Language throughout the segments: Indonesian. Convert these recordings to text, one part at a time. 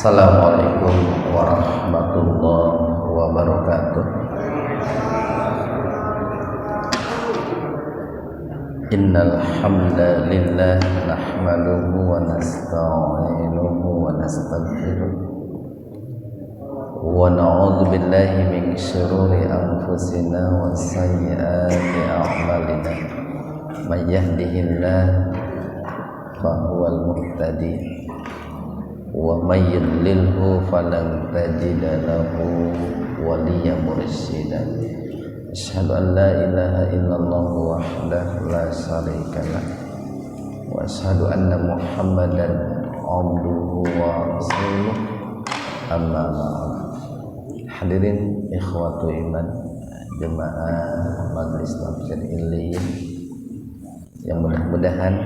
Assalamualaikum warahmatullahi wabarakatuh. Innal hamdalillah nahmaduhu wa nasta'inuhu wa nastaghfiruh wa na'udzu billahi min syururi anfusina wa sayyiati a'malina. May yahdihillahu fa huwal muhtadi wa may yudlilhu falan tajida lahu waliyyan mursyida. Asyhadu an la ilaha illallah wahdahu la syarika lah wa asyhadu anna Muhammadan abduhu wa rasuluh. Amma ba'd. Hadirin ikhwatu iman jemaah Majelis Tafsir Illiyin yang mudah-mudahan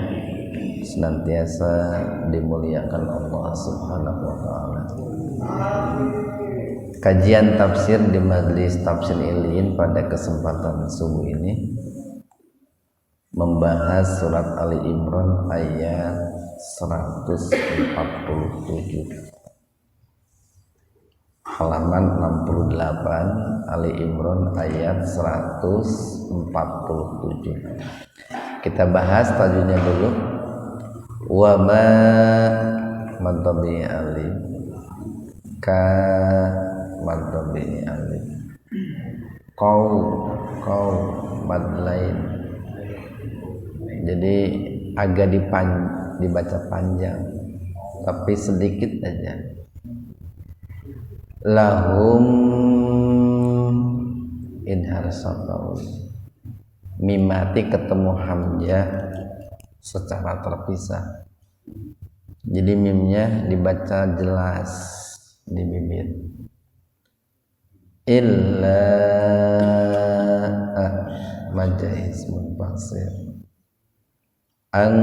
senantiasa dimuliakan Allah Subhanahu wa taala. Kajian tafsir di Majelis Tafsir Illiyin pada kesempatan subuh ini membahas surat Ali Imran ayat 147, halaman 68, Ali Imran ayat 147. Kita bahas tajwidnya dulu. Wa ma madhabi alif ka madhabi alif qau mad lain. Jadi agak dibaca panjang tapi sedikit aja. Lahum idhar sabawi, mimati ketemu hamzah secara terpisah. Jadi mimnya dibaca jelas di bibir. Illa majais munfasir an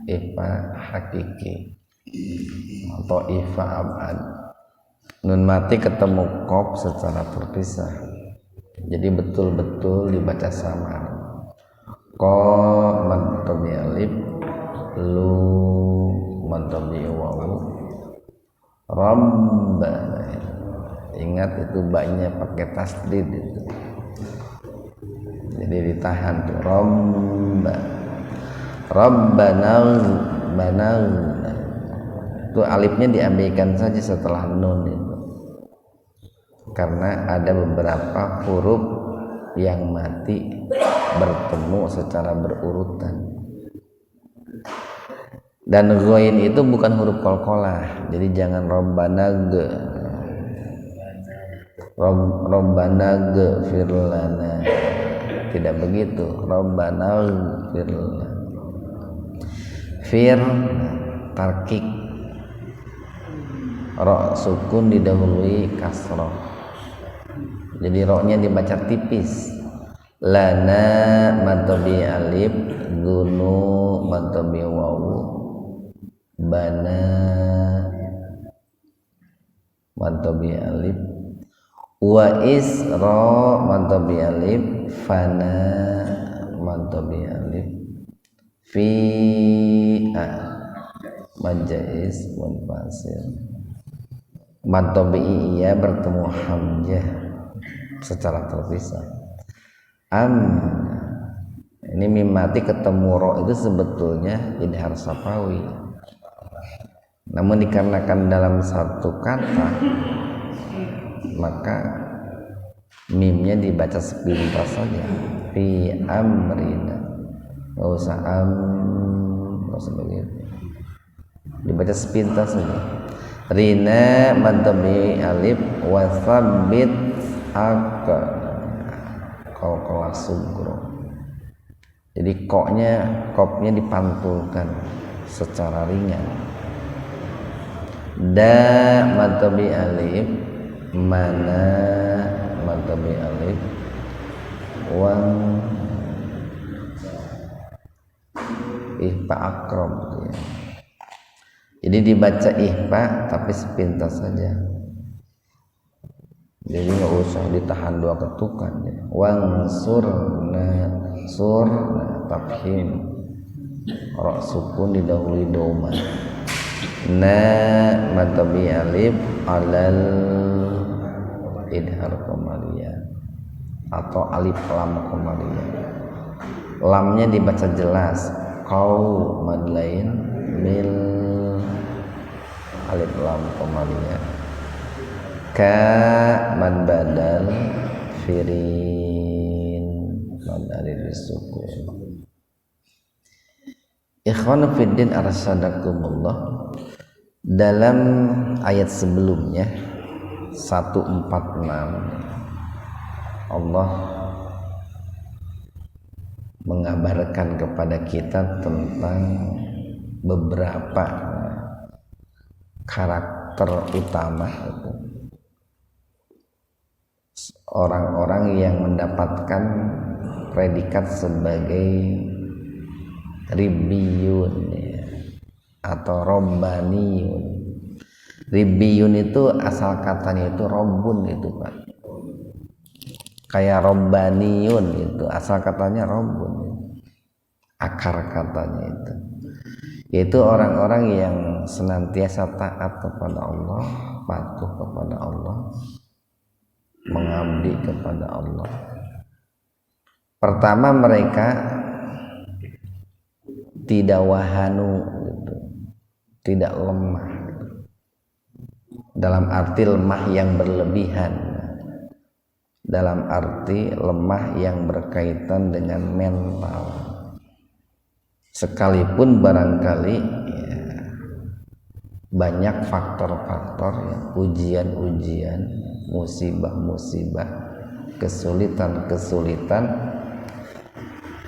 ifa hakiki atau ifa abad. Nun mati ketemu qaf secara terpisah. Jadi betul-betul dibaca sama. Qa mad tabi alif, lu mad tabi wawu, rabbana. Ingat itu ba-nya pakai tasdid itu. Jadi ditahan tuh, rabbana itu alifnya diambilkan saja setelah nun itu. Karena ada beberapa huruf yang mati bertemu secara berurutan, dan ghain itu bukan huruf qalqalah. Jadi jangan rabbana ghfir lana, tidak begitu. Rabbana ghfir lana, fir tarkik, ra sukun didahului kasrah. Jadi ra-nya dibaca tipis. Lana matobi alif, gunu matobi wawu, bana matobi alif, wa isra matobi alif, fana matobi alif, fi'a majais munfasir. Matobi iya bertemu hamzah secara terpisah. Ini mim mati ketemu ro itu sebetulnya idhar safawi, namun dikarenakan dalam satu kata maka mimnya dibaca sepintas saja. Fi amrina, nggak usah begitu, dibaca sepintas saja. Rina mantabi alif wasabit ak qalqalah sugro. Jadi kopnya dipantulkan secara ringan. Da matabi alif, mana matabi alif, wan ihfa akram gitu ya. Jadi dibaca ihfa tapi sepintas saja. Jadi nggak usah ditahan dua ketukan ya. Wansurna, surna tafhim, ra sukun didahului doma. na matabi alif alal idhar qamariyah atau alif lam qamariyah. Lamnya dibaca jelas, kau mad lain mil alif lam qamariyah. Ka mad badal firin mad alif sukun. Ikhwan fiddin arsadakumullah, dalam ayat sebelumnya 146 Allah mengabarkan kepada kita tentang beberapa karakter utama orang-orang yang mendapatkan predikat sebagai ribbiyun atau robbaniyun. Ribbiyun itu asal katanya itu robbun itu Pak, kayak robbaniyun itu asal katanya robbun, akar katanya itu, yaitu orang-orang yang senantiasa taat kepada Allah, patuh kepada Allah, mengabdi kepada Allah. Pertama, mereka tidak wahanu gitu, tidak lemah, dalam arti lemah yang berlebihan, dalam arti lemah yang berkaitan dengan mental. Sekalipun barangkali ya, banyak faktor-faktor ya, ujian-ujian, musibah-musibah, kesulitan-kesulitan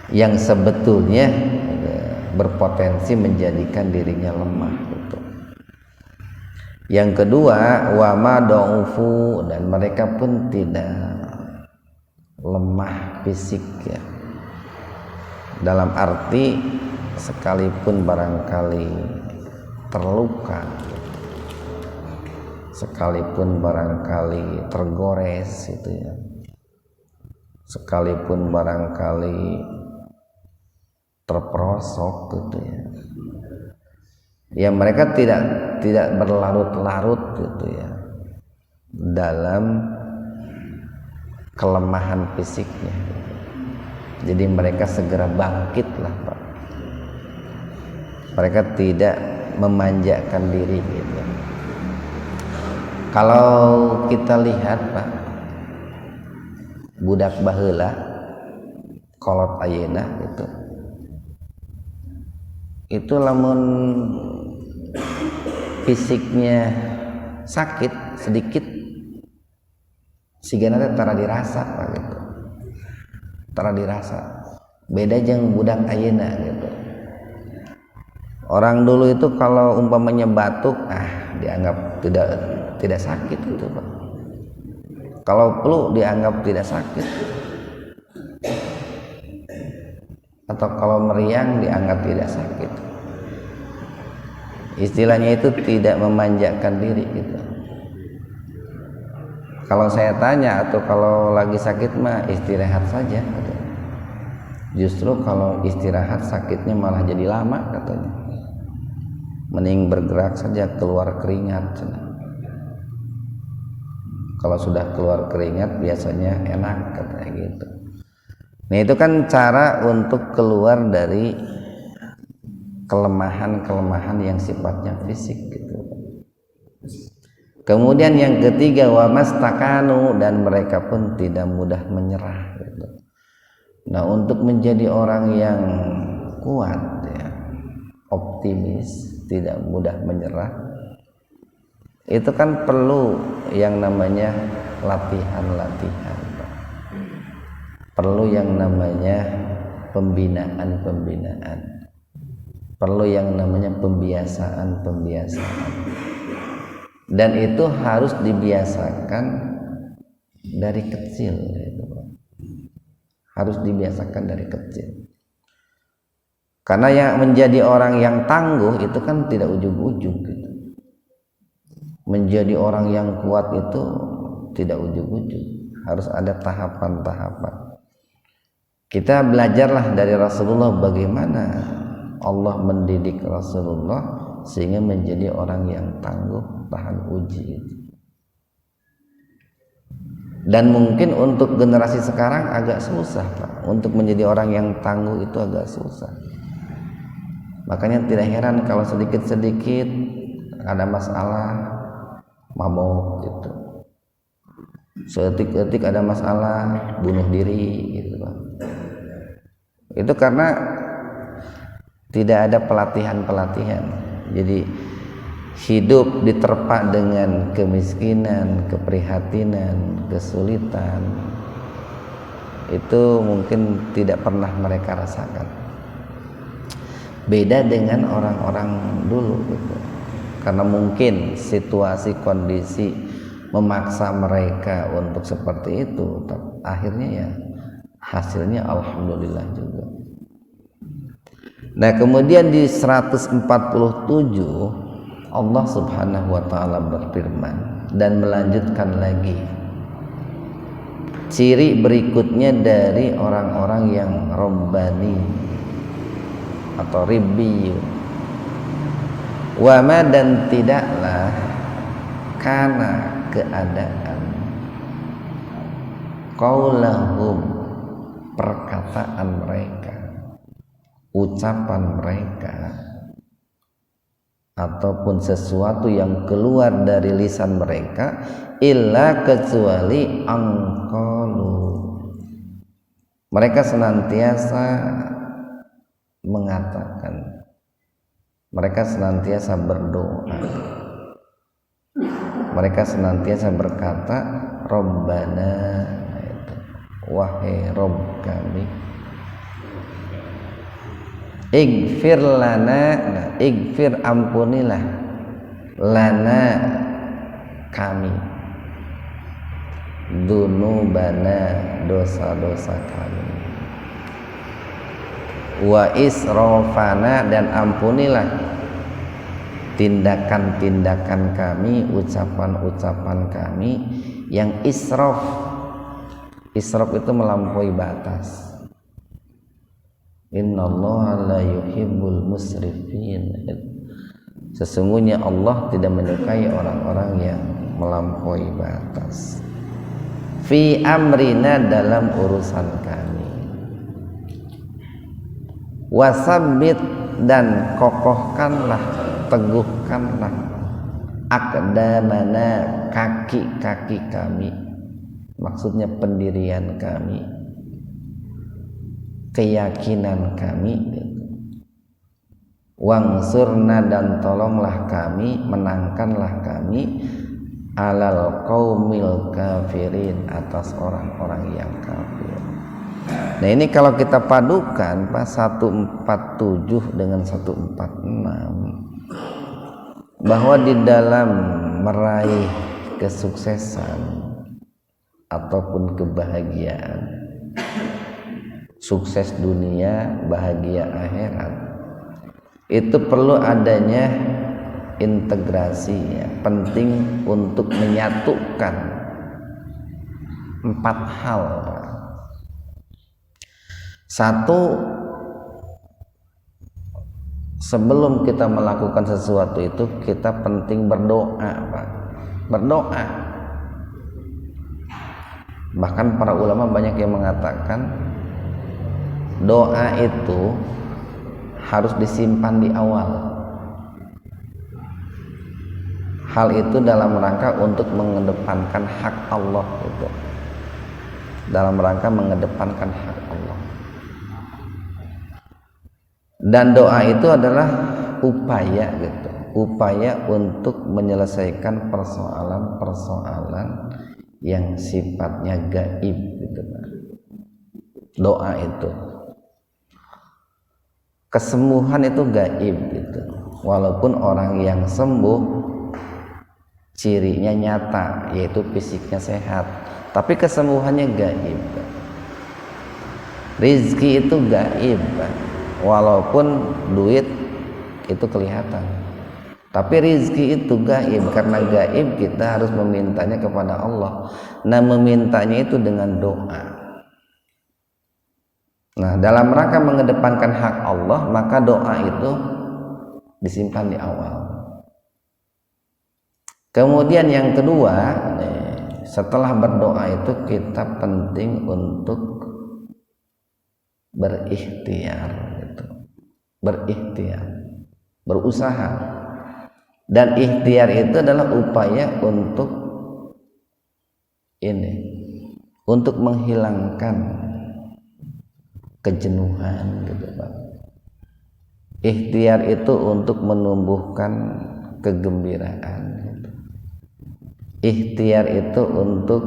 yang sebetulnya berpotensi menjadikan dirinya lemah gitu. Yang kedua, wa ma dhaufu, dan mereka pun tidak lemah fisik ya, dalam arti sekalipun barangkali terluka, sekalipun barangkali tergores itu ya, sekalipun barangkali terperosok gitu ya, mereka tidak berlarut-larut gitu ya dalam kelemahan fisiknya. Jadi mereka segera bangkit lah Pak. Mereka tidak memanjakan diri gitu. Kalau kita lihat Pak, budak baheula kolot ayeuna gitu, itu lamun fisiknya sakit sedikit sigana teh tara dirasa Pak gitu, tara dirasa. Beda jeung budak ayeuna gitu. Orang dulu itu kalau umpamanya batuk dianggap tidak sakit gitu Pak. Kalau flu dianggap tidak sakit, atau kalau meriang dianggap tidak sakit. Istilahnya itu tidak memanjakan diri gitu. Kalau saya tanya, atau kalau lagi sakit mah istirahat saja gitu. Justru kalau istirahat sakitnya malah jadi lama katanya. Mending bergerak saja, keluar keringat. Kalau sudah keluar keringat biasanya enak katanya gitu. Nah itu kan cara untuk keluar dari kelemahan-kelemahan yang sifatnya fisik gitu. Kemudian yang ketiga, wa mastakanu, dan mereka pun tidak mudah menyerah gitu. Nah untuk menjadi orang yang kuat ya, optimis, tidak mudah menyerah, itu kan perlu yang namanya latihan-latihan, perlu yang namanya pembinaan, perlu yang namanya pembiasaan, dan itu harus dibiasakan dari kecil gitu. Harus dibiasakan dari kecil, karena yang menjadi orang yang tangguh itu kan tidak ujug-ujug gitu. Menjadi orang yang kuat itu tidak ujug-ujug, harus ada tahapan-tahapan. Kita belajarlah dari Rasulullah bagaimana Allah mendidik Rasulullah sehingga menjadi orang yang tangguh tahan uji. Dan mungkin untuk generasi sekarang agak susah Pak, untuk menjadi orang yang tangguh itu agak susah. Makanya tidak heran kalau sedikit-sedikit ada masalah mabok gitu, sedetik-detik ada masalah bunuh diri gitu Pak. Itu karena tidak ada pelatihan. Jadi hidup diterpa dengan kemiskinan, keprihatinan, kesulitan, itu mungkin tidak pernah mereka rasakan. Beda dengan orang-orang dulu gitu. Karena mungkin situasi kondisi memaksa mereka untuk seperti itu, akhirnya ya hasilnya alhamdulillah juga. Nah, kemudian di 147 Allah Subhanahu wa taala berfirman dan melanjutkan lagi ciri berikutnya dari orang-orang yang rabbani atau ribbiyun. Wa ma, dan tidaklah karena keadaan qaulahum, perkataan mereka, ucapan mereka, ataupun sesuatu yang keluar dari lisan mereka, illa kecuali angqalu, mereka senantiasa mengatakan, mereka senantiasa berdoa, mereka senantiasa berkata Rabbana, wahai Rabb kami, Ighfir lana, ighfir ampunilah, lana kami, dunubana dosa-dosa kami, wa israfana, dan ampunilah tindakan-tindakan kami, ucapan-ucapan kami yang israf. Israf itu melampaui batas. Innallaha la yuhibbul musrifin. Sesungguhnya Allah tidak menyukai orang-orang yang melampaui batas. Fi amrina, dalam urusan kami. Wasabbit, dan kokohkanlah, teguhkanlah, aqdamana, kaki-kaki kami, maksudnya pendirian kami, keyakinan kami. Wangsurna, dan tolonglah kami, menangkanlah kami, alal qaumil kafirin, atas orang-orang yang kafir. Nah, ini kalau kita padukan Pak 147 dengan 146, bahwa di dalam meraih kesuksesan ataupun kebahagiaan, sukses dunia, bahagia akhirat, itu perlu adanya integrasi, ya. Penting untuk menyatukan 4 hal. Satu, sebelum kita melakukan sesuatu itu kita penting berdoa, Pak. Berdoa. Bahkan para ulama banyak yang mengatakan doa itu harus disimpan di awal. Hal itu dalam rangka untuk mengedepankan hak Allah itu. Dalam rangka mengedepankan hak Allah. Dan doa itu adalah upaya gitu. Upaya untuk menyelesaikan persoalan-persoalan yang sifatnya gaib gitu. Doa itu. Kesembuhan itu gaib gitu. Walaupun orang yang sembuh cirinya nyata, yaitu fisiknya sehat, tapi kesembuhannya gaib. Rizki itu gaib, walaupun duit itu kelihatan, tapi rizki itu gaib. Karena gaib kita harus memintanya kepada Allah. Nah, memintanya itu dengan doa. Nah, dalam rangka mengedepankan hak Allah, maka doa itu disimpan di awal. Kemudian yang kedua, setelah berdoa itu kita penting untuk berikhtiar gitu. Berikhtiar, berusaha. Dan ikhtiar itu adalah upaya untuk untuk menghilangkan kejenuhan gitu Pak. Ikhtiar itu untuk menumbuhkan kegembiraan gitu. Ikhtiar itu untuk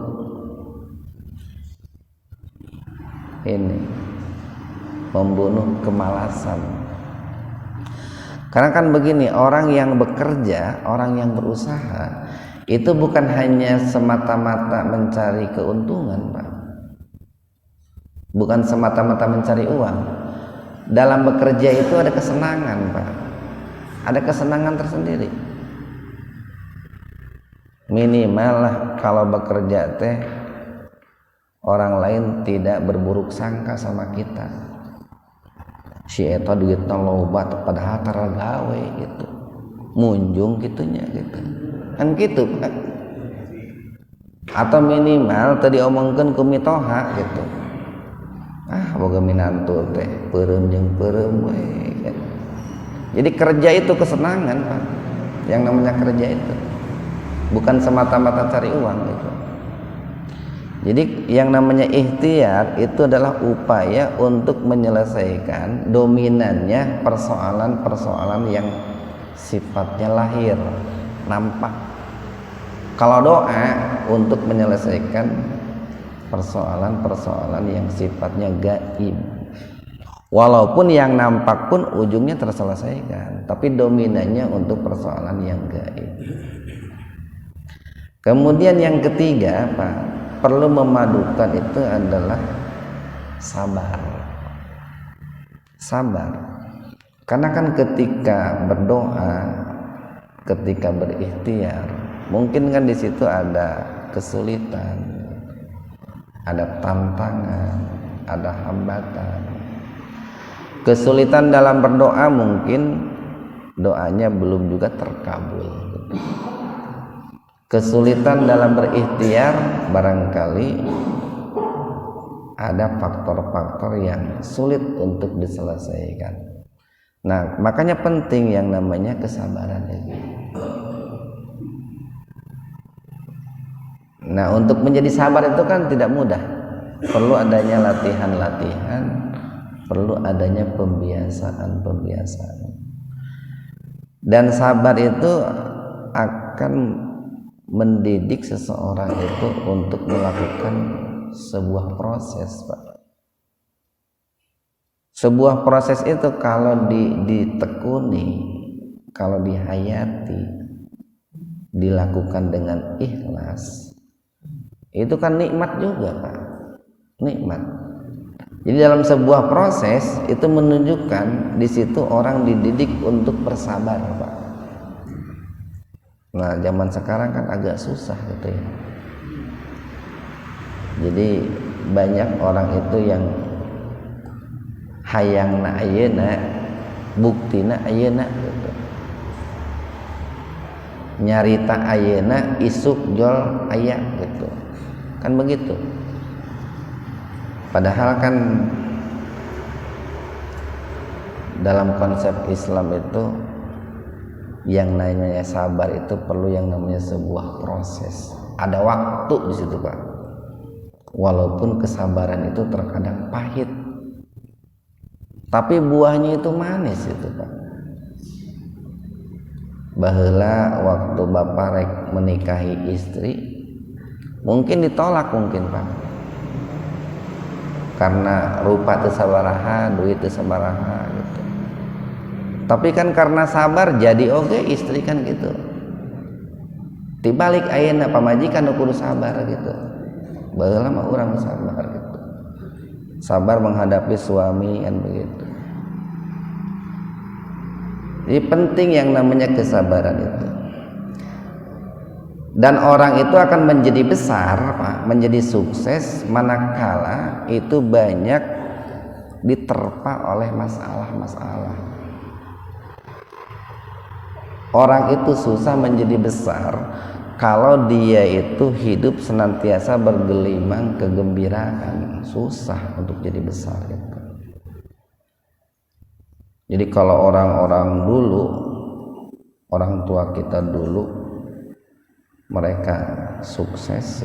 membunuh kemalasan. Karena kan begini, orang yang bekerja, orang yang berusaha itu bukan hanya semata-mata mencari keuntungan Pak, bukan semata-mata mencari uang. Dalam bekerja itu ada kesenangan Pak, ada kesenangan tersendiri. Minimal lah kalau bekerja teh orang lain tidak berburuk sangka sama kita. Si eta duitna loba padahal tara gawe gitu, munjung gitunya gitu kan gitu Pak. Atau minimal tadi omongkeun ku mitoha gitu, boga minantu teh peureum jeung peureum we. Jadi kerja itu kesenangan Pak, yang namanya kerja itu bukan semata-mata cari uang gitu. Jadi yang namanya ikhtiar itu adalah upaya untuk menyelesaikan dominannya persoalan-persoalan yang sifatnya lahir, nampak. Kalau doa untuk menyelesaikan persoalan-persoalan yang sifatnya gaib. Walaupun yang nampak pun ujungnya terselesaikan, tapi dominannya untuk persoalan yang gaib. Kemudian yang ketiga, Pak, perlu memadukan itu adalah sabar. Sabar. Karena kan ketika berdoa, ketika berikhtiar, mungkin kan di situ ada kesulitan, ada tantangan, ada hambatan. Kesulitan dalam berdoa mungkin doanya belum juga terkabul. Kesulitan dalam berikhtiar barangkali ada faktor-faktor yang sulit untuk diselesaikan. Nah, makanya penting yang namanya kesabaran itu. Nah, untuk menjadi sabar itu kan tidak mudah. Perlu adanya latihan-latihan, perlu adanya pembiasaan-pembiasaan. Dan sabar itu akan mendidik seseorang itu untuk melakukan sebuah proses, Pak. Sebuah proses itu kalau ditekuni, kalau dihayati, dilakukan dengan ikhlas, itu kan nikmat juga, Pak. Nikmat. Jadi dalam sebuah proses itu menunjukkan di situ orang dididik untuk bersabar, Pak. Nah, zaman sekarang kan agak susah gitu ya. Jadi banyak orang itu yang hayangna ayeuna, buktina ayeuna gitu. Nyarita ayeuna, isuk jol aya gitu. Kan begitu. Padahal kan dalam konsep Islam itu yang namanya sabar itu perlu yang namanya sebuah proses. Ada waktu di situ, Pak. Walaupun kesabaran itu terkadang pahit, tapi buahnya itu manis itu, Pak. Baheula waktu bapak rek menikahi istri, mungkin ditolak mungkin, Pak. Karena rupa teu sabaraha, duit teu sabaraha gitu. Tapi kan karena sabar jadi oke istri kan gitu. Dibalik ayeuna pamajikan nu kudu sabar gitu. Baheula mah urang sabar gitu. Sabar menghadapi suami kan begitu. Jadi penting yang namanya kesabaran itu. Dan orang itu akan menjadi besar, Pak, menjadi sukses manakala itu banyak diterpa oleh masalah-masalah. Orang itu susah menjadi besar kalau dia itu hidup senantiasa bergelimang kegembiraan. Susah untuk jadi besar itu. Jadi kalau orang-orang dulu, orang tua kita dulu, mereka sukses,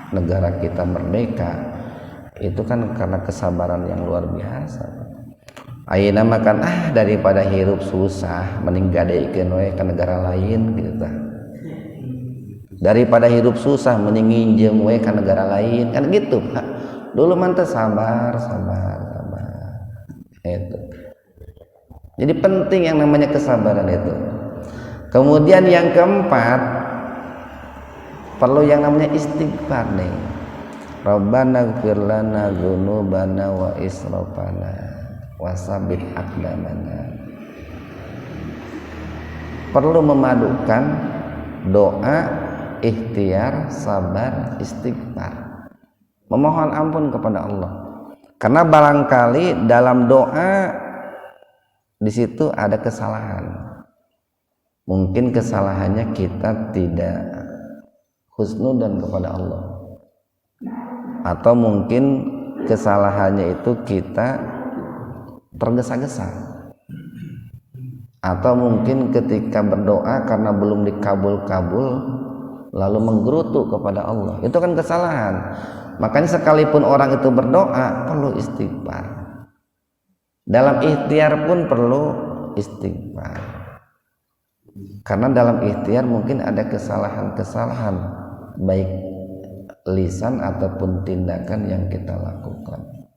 negara kita merdeka, itu kan karena kesabaran yang luar biasa. Ayeuna makan daripada hirup susah mending gadeikeun we ka negara lain gitu. Daripada hirup susah mending nginjem we ka negara lain kan gitu Pak. Dulu mah teh sabar. Itu. Jadi penting yang namanya kesabaran itu. Kemudian yang keempat, perlu yang namanya istighfar nih. Rabbana ighfir lana dzunubana wa israfana wasabit aqdamana. Perlu memadukan doa, ikhtiar, sabar, istighfar, memohon ampun kepada Allah. Karena barangkali dalam doa di situ ada kesalahan. Mungkin kesalahannya kita tidak husnudzon kepada Allah, atau mungkin kesalahannya itu kita tergesa-gesa, atau mungkin ketika berdoa karena belum dikabul-kabul lalu menggerutu kepada Allah, itu kan kesalahan. Makanya sekalipun orang itu berdoa perlu istighfar, dalam ikhtiar pun perlu istighfar, karena dalam ikhtiar mungkin ada kesalahan-kesalahan baik lisan ataupun tindakan yang kita lakukan.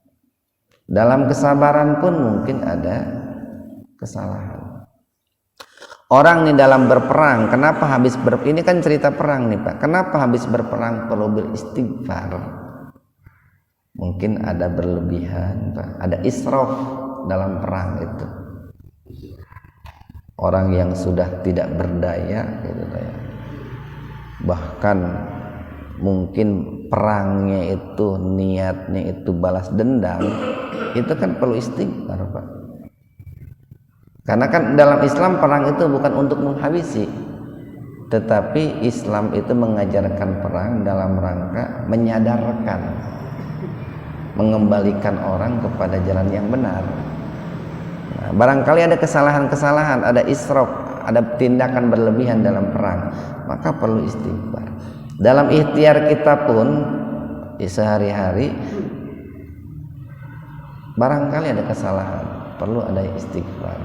Dalam kesabaran pun mungkin ada kesalahan. Orang nih dalam berperang, kenapa habis ini kan cerita perang nih Pak. Kenapa habis berperang perlu beristighfar? Mungkin ada berlebihan Pak, ada israf dalam perang itu. Orang yang sudah tidak berdaya gitu ya. Bahkan mungkin perangnya itu niatnya itu balas dendam, itu kan perlu istighfar Pak. Karena kan dalam Islam perang itu bukan untuk menghabisi, tetapi Islam itu mengajarkan perang dalam rangka menyadarkan, mengembalikan orang kepada jalan yang benar. Nah, barangkali ada kesalahan-kesalahan, ada israf, ada tindakan berlebihan dalam perang, maka perlu istighfar. Dalam ikhtiar kita pun di sehari-hari barangkali ada kesalahan, perlu ada istighfar.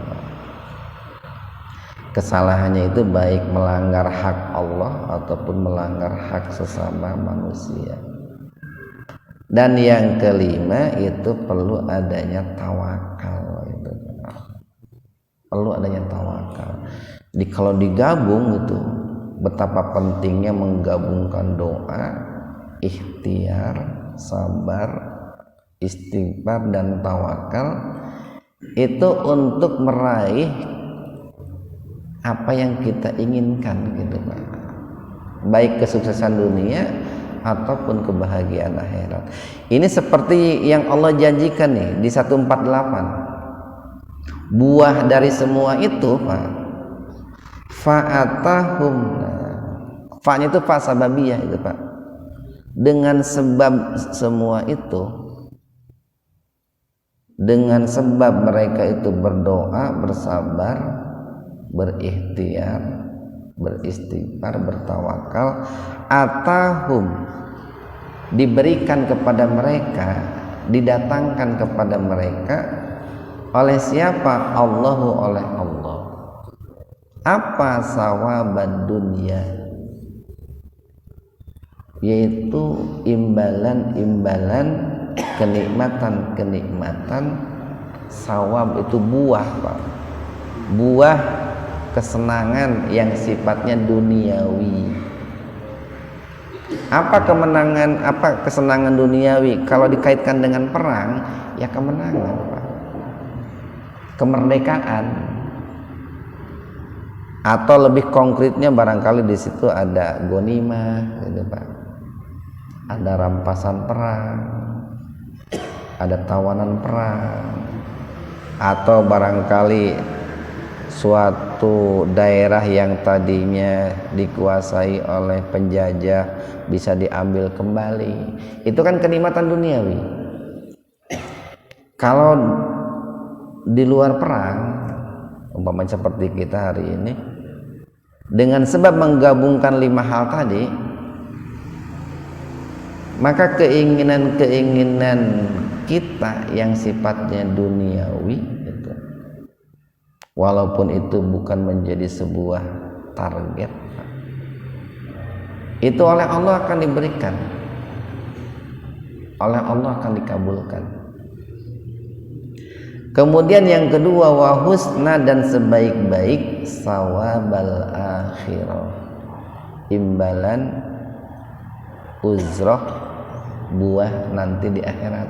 Kesalahannya itu baik melanggar hak Allah ataupun melanggar hak sesama manusia. Dan yang kelima itu perlu adanya tawakal itu. Perlu adanya tawakal. Jadi kalau digabung itu betapa pentingnya menggabungkan doa, ikhtiar, sabar, istighfar dan tawakal itu untuk meraih apa yang kita inginkan gitu Pak. Baik kesuksesan dunia ataupun kebahagiaan akhirat. Ini seperti yang Allah janjikan nih di 148. Buah dari semua itu Pak, fa'atahum, fa-nya itu fa sababiyah itu Pak. Dengan sebab semua itu, dengan sebab mereka itu berdoa, bersabar, berikhtiar, beristighfar, bertawakal, atahum, diberikan kepada mereka, didatangkan kepada mereka oleh siapa? Allahu, oleh Allah. Apa sawabad dunia? Yaitu imbalan-imbalan, kenikmatan-kenikmatan. Sawab itu buah Pak, buah kesenangan yang sifatnya duniawi. Apa kemenangan, apa kesenangan duniawi? Kalau dikaitkan dengan perang, ya kemenangan Pak, kemerdekaan. Atau lebih konkretnya barangkali di situ ada ghanimah gitu Pak, ada rampasan perang, ada tawanan perang, atau barangkali suatu daerah yang tadinya dikuasai oleh penjajah bisa diambil kembali. Itu kan kenikmatan duniawi. Kalau di luar perang, umpamanya seperti kita hari ini, dengan sebab menggabungkan 5 hal tadi, maka keinginan-keinginan kita yang sifatnya duniawi gitu, walaupun itu bukan menjadi sebuah target, itu oleh Allah akan diberikan, oleh Allah akan dikabulkan. Kemudian yang kedua, wa husna, dan sebaik-baik sawabal akhirah, imbalan uzroh buah nanti di akhirat.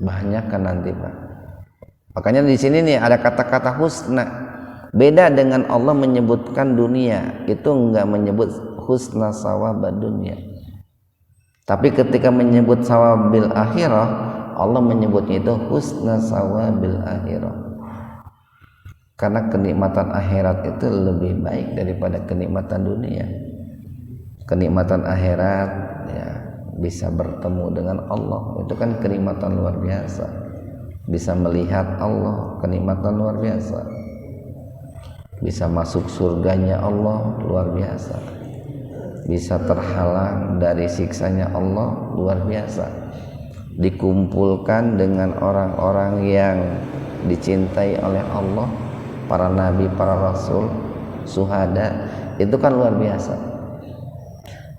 Banyak kan nanti Pak. Makanya di sini nih ada kata-kata husna. Beda dengan Allah menyebutkan dunia, itu enggak menyebut husna sawabad dunia. Tapi ketika menyebut sawabil akhirah, Allah menyebutnya itu husna sawabil akhirah. Karena kenikmatan akhirat itu lebih baik daripada kenikmatan dunia. Kenikmatan akhirat ya bisa bertemu dengan Allah, itu kan kenikmatan luar biasa. Bisa melihat Allah, kenikmatan luar biasa. Bisa masuk surganya Allah, luar biasa. Bisa terhalang dari siksanya Allah, luar biasa. Dikumpulkan dengan orang-orang yang dicintai oleh Allah, para nabi, para rasul, syuhada, itu kan luar biasa.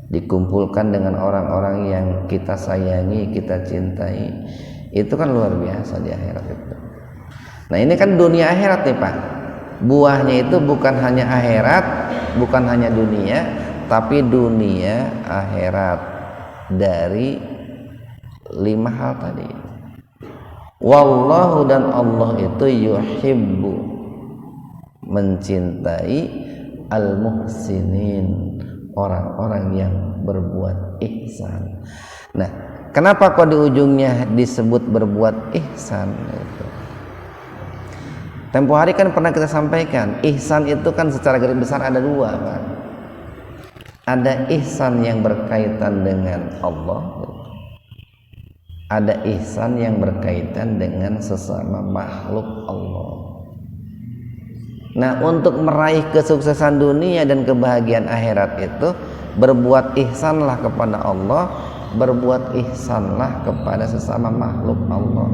Dikumpulkan dengan orang-orang yang kita sayangi, kita cintai, itu kan luar biasa di akhirat itu. Nah ini kan dunia akhirat nih Pak. Buahnya itu bukan hanya akhirat, bukan hanya dunia, tapi dunia akhirat dari 5 hal tadi. Wallahu, dan Allah itu yuhibbu, mencintai al-muhsinin, orang-orang yang berbuat ihsan. Nah, kenapa kok di ujungnya disebut berbuat ihsan itu? Tempo hari kan pernah kita sampaikan, ihsan itu kan secara garis besar ada 2 Pak. Ada ihsan yang berkaitan dengan Allah, ada ihsan yang berkaitan dengan sesama makhluk Allah. Nah, untuk meraih kesuksesan dunia dan kebahagiaan akhirat itu, berbuat ihsanlah kepada Allah, berbuat ihsanlah kepada sesama makhluk Allah.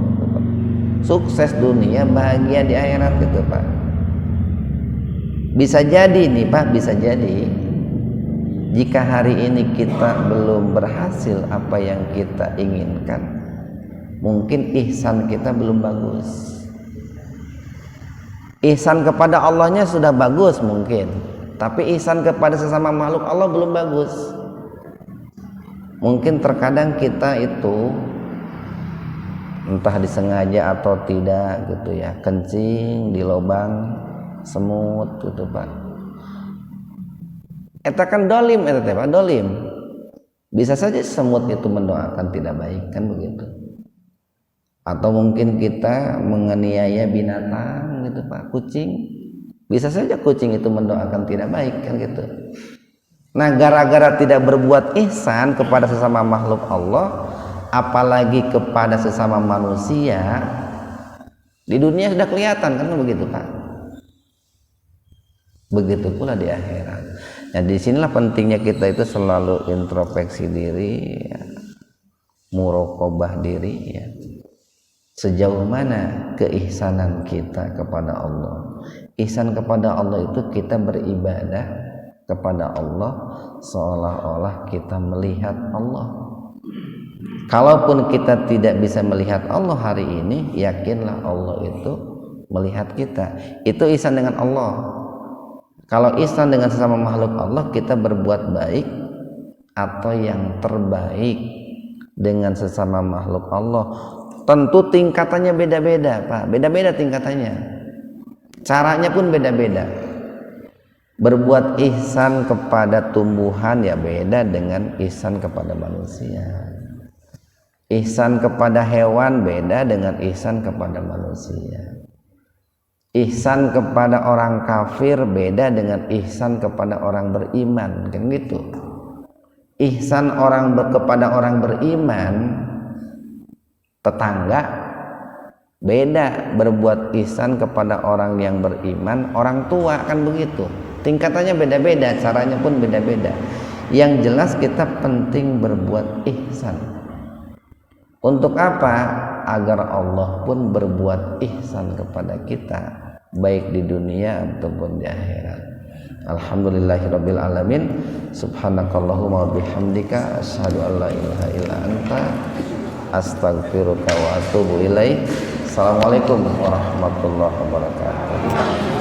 Sukses dunia, bahagia di akhirat itu Pak. Bisa jadi nih Pak, bisa jadi jika hari ini kita belum berhasil apa yang kita inginkan, mungkin ihsan kita belum bagus. Ihsan kepada Allahnya sudah bagus mungkin, tapi ihsan kepada sesama makhluk Allah belum bagus. Mungkin terkadang kita itu entah disengaja atau tidak gitu ya, kencing di lubang semut gitu Pak. Eta kan dolim, eta teh Pak, dolim. Bisa saja semut itu mendoakan tidak baik, kan begitu. Atau mungkin kita menganiaya binatang gitu Pak, kucing. Bisa saja kucing itu mendoakan tidak baik, kan gitu. Nah, gara-gara tidak berbuat ihsan kepada sesama makhluk Allah, apalagi kepada sesama manusia, di dunia sudah kelihatan, kan begitu Pak. Begitu pula di akhirat. Nah, disinilah pentingnya kita itu selalu introspeksi diri, ya, muraqabah diri, ya. Sejauh mana keihsanan kita kepada Allah. Ihsan kepada Allah itu kita beribadah kepada Allah seolah-olah kita melihat Allah. Kalaupun kita tidak bisa melihat Allah hari ini, yakinlah Allah itu melihat kita. Itu ihsan dengan Allah. Kalau ihsan dengan sesama makhluk Allah, kita berbuat baik atau yang terbaik dengan sesama makhluk Allah. Tentu tingkatannya beda-beda Pak, beda-beda tingkatannya, caranya pun beda-beda. Berbuat ihsan kepada tumbuhan ya beda dengan ihsan kepada manusia. Ihsan kepada hewan beda dengan ihsan kepada manusia. ihsan kepada orang kafir beda dengan ihsan kepada orang beriman, kan gitu. Ihsan kepada orang beriman, tetangga, beda berbuat ihsan kepada orang yang beriman, orang tua, kan begitu. Tingkatannya beda-beda, caranya pun beda-beda. Yang jelas kita penting berbuat ihsan. Untuk apa? Agar Allah pun berbuat ihsan kepada kita, baik di dunia ataupun di akhirat. Alhamdulillahirabbil alamin. Subhanakallahumma wabihamdika asyhadu an la ilaha illa anta astaghfiruka wa atubu ilaik. Assalamualaikum warahmatullahi wabarakatuh.